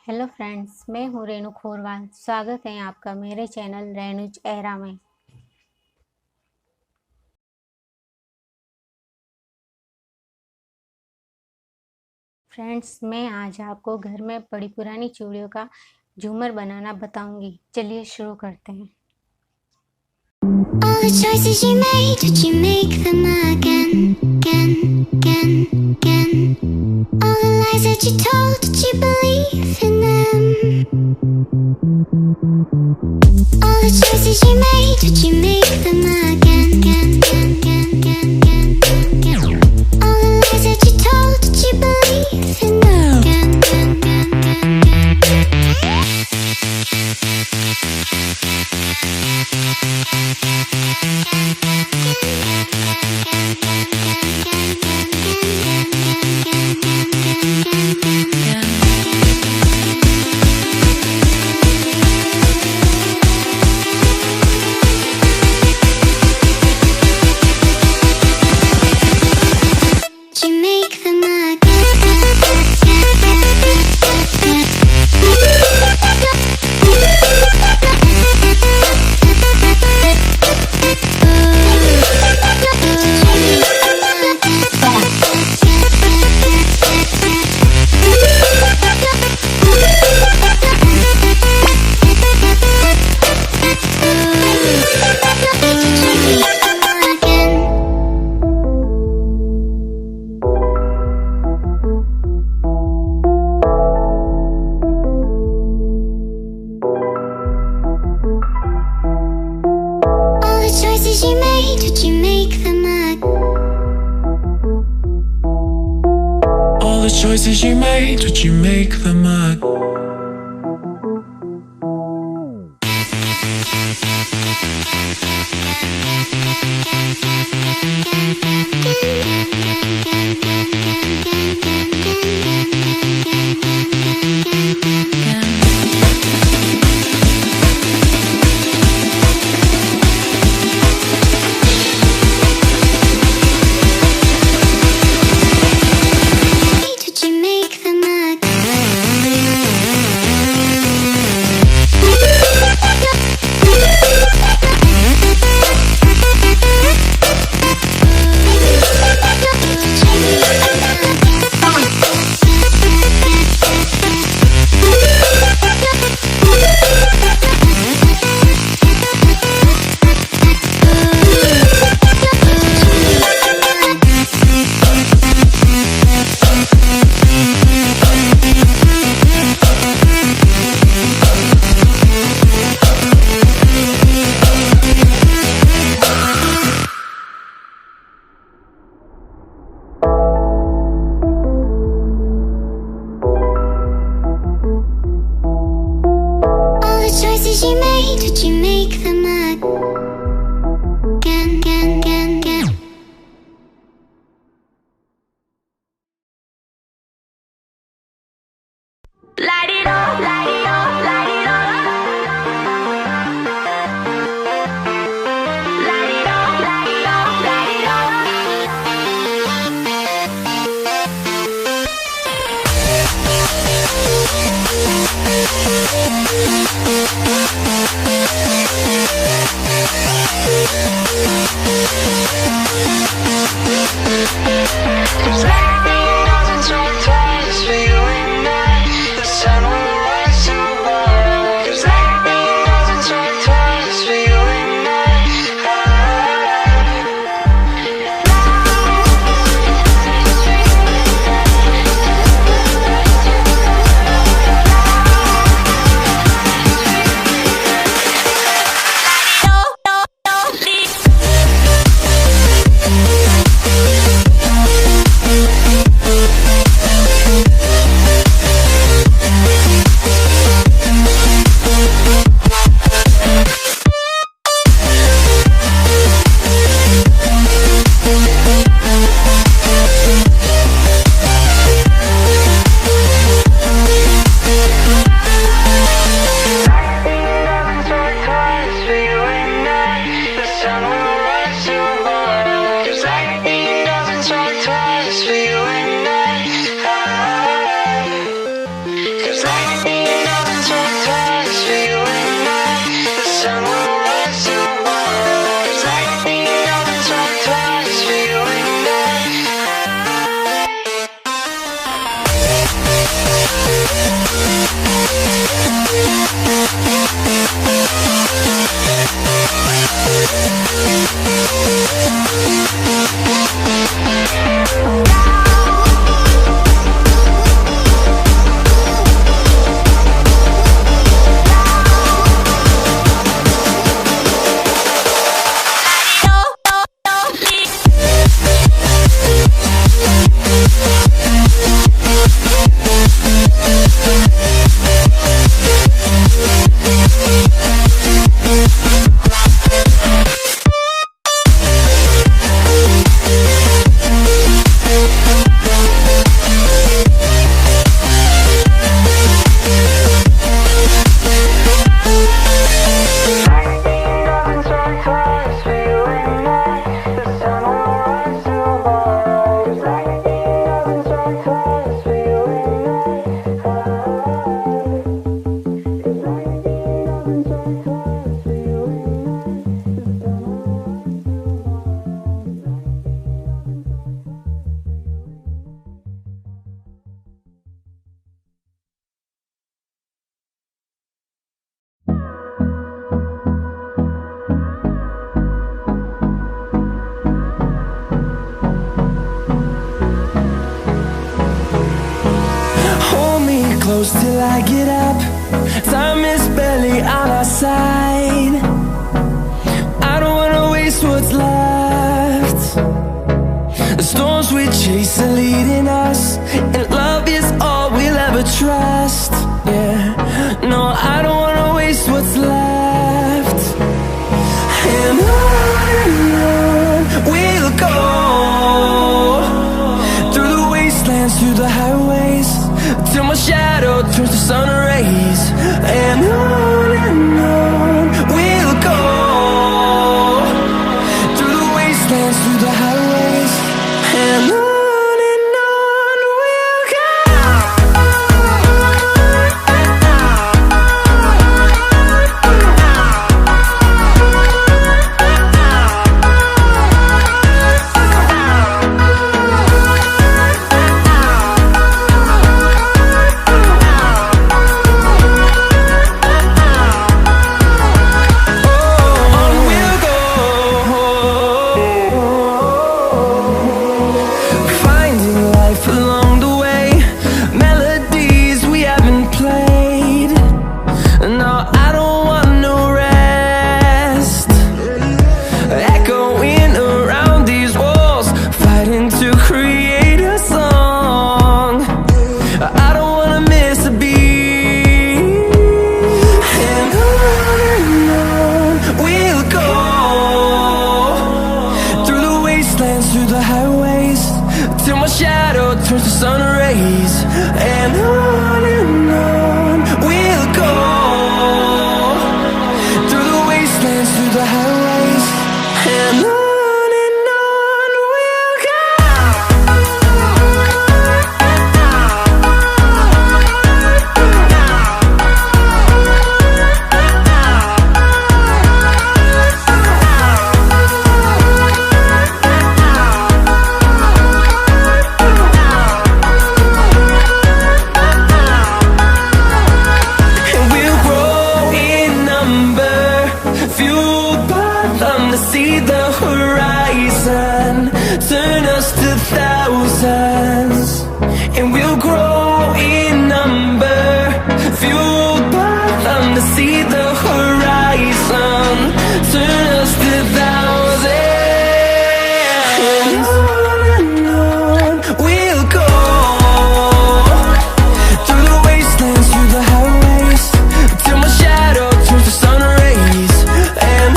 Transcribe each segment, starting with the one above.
Hello friends, मैं हूँ रेणु खोरवाल। स्वागत है आपका मेरे चैनल रेणुज एरा में। फ्रेंड्स, मैं आज आपको घर में पड़ी पुरानी चूड़ियों का झूमर बनाना बताऊंगी। चलिए शुरू करते हैं। All the choices you made, did you make them again, again, again, again? All the lies that you told, did you believe in them? All the choices you made, did you make them again, again, again, again, again, again? All the lies that you told, did you believe in them? Again, again, again, again, you made, did you make them again? All the choices you made, did you make them again? Did you make them again? All the choices you made, did you make them again, again, again, again? Light it up, light it up, light it up. Light it up, light it up, light it Cause I till I get up. Time is barely on our side. I don't wanna waste what's left. The storms we chase are leading us, and love is all we'll ever trust. Yeah, no, I don't wanna waste what's left. And on we'll go, through the wastelands, through the highways, till my shadow turns to sun rays. And on we'll go, through the wastelands, through the highways, and on we'll go. Through the highways, till my shadow turns to sun rays. And on we'll go, through the wastelands, through the highways, and on we'll go. See the horizon turn us to thousands, and we'll grow in number, fueled by them. To see the horizon turn us to thousands, and on we'll go, through the wastelands, through the highways, till my shadow turns to sun rays. And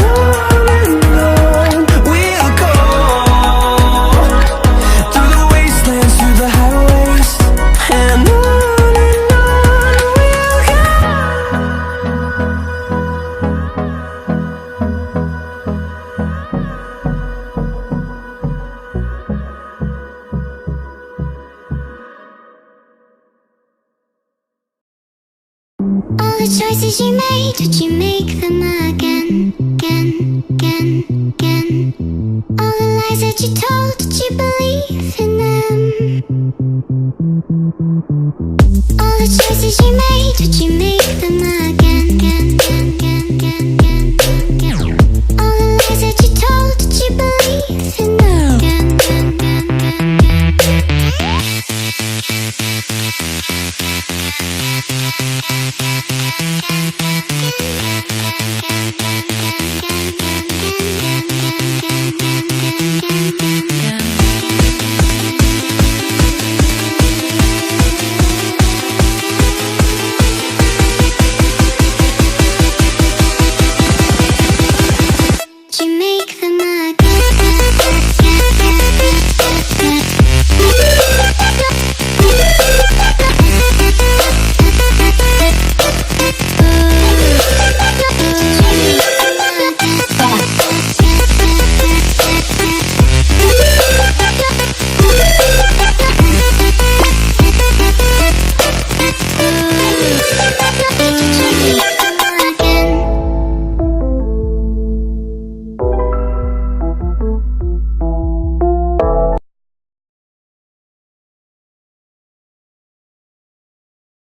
all the choices you made, did you make them again, again, again, again? All the lies that you told, did you believe in them? All the choices you made, did you make them again, again, again, again, again, again? All the lies that you told, did you believe in them? Again, again, again, again, again.